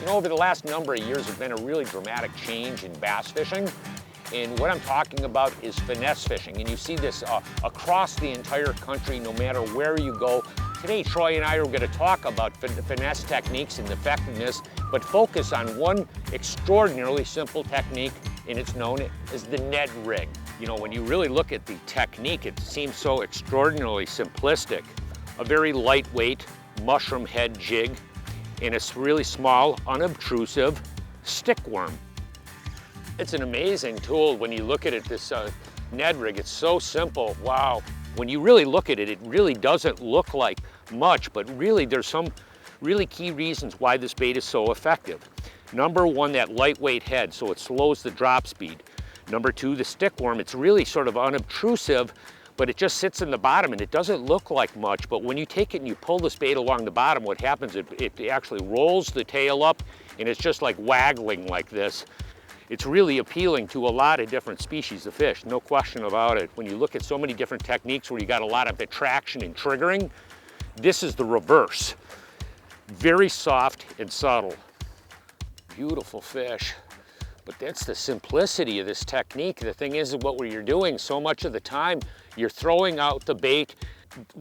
You know, over the last number of years, there's been a really dramatic change in bass fishing. And what I'm talking about is finesse fishing. And you see this across the entire country, no matter where you go. Today, Troy and I are going to talk about finesse techniques and effectiveness, but focus on one extraordinarily simple technique, and it's known as the Ned rig. You know, when you really look at the technique, it seems so extraordinarily simplistic. A very lightweight mushroom head jig and a really small, unobtrusive stick worm. It's an amazing tool when you look at it, this Ned rig. It's so simple, wow. When you really look at it, it really doesn't look like much, but really there's some really key reasons why this bait is so effective. Number one, that lightweight head, so it slows the drop speed. Number two, the stick worm, it's really sort of unobtrusive, but it just sits in the bottom and it doesn't look like much, but when you take it and you pull this bait along the bottom, what happens, it actually rolls the tail up and it's just like waggling like this. It's really appealing to a lot of different species of fish, no question about it. When you look at so many different techniques where you got a lot of attraction and triggering, this is the reverse. Very soft and subtle. Beautiful fish. But that's the simplicity of this technique. The thing is, what you're doing so much of the time, you're throwing out the bait.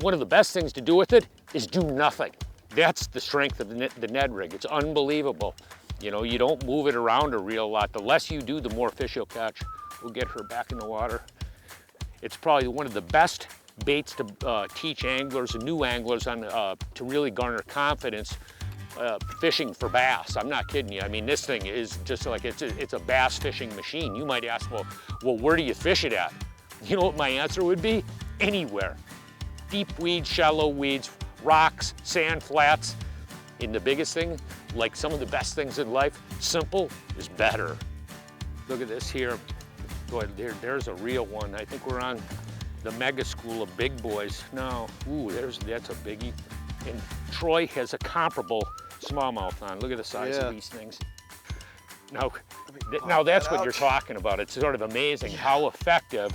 One of the best things to do with it is do nothing. That's the strength of the Ned rig. It's unbelievable. You know, you don't move it around a real lot. The less you do, the more fish you'll catch. We'll get her back in the water. It's probably one of the best baits to teach anglers and new anglers on to really garner confidence fishing for bass. I'm not kidding you. I mean, this thing is just like, it's a bass fishing machine. You might ask, well, where do you fish it at? You know what my answer would be? Anywhere. Deep weeds, shallow weeds, rocks, sand flats. And the biggest thing, like some of the best things in life, simple is better. Look at this here. Boy, there's a real one. I think we're on the mega school of big boys. No, ooh, that's a biggie. And Troy has a comparable smallmouth on. Look at the size of these things. Now that's what you're talking about. It's sort of amazing how effective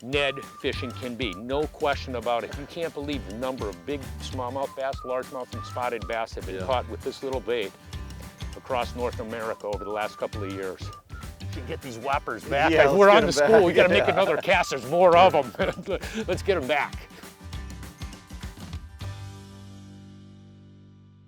Ned fishing can be. No question about it. You can't believe the number of big smallmouth bass, largemouth, and spotted bass have been caught with this little bait across North America over the last couple of years. We should get these whoppers back. Yeah, we're on the school. We got to make another cast. There's more of them. Let's get them back.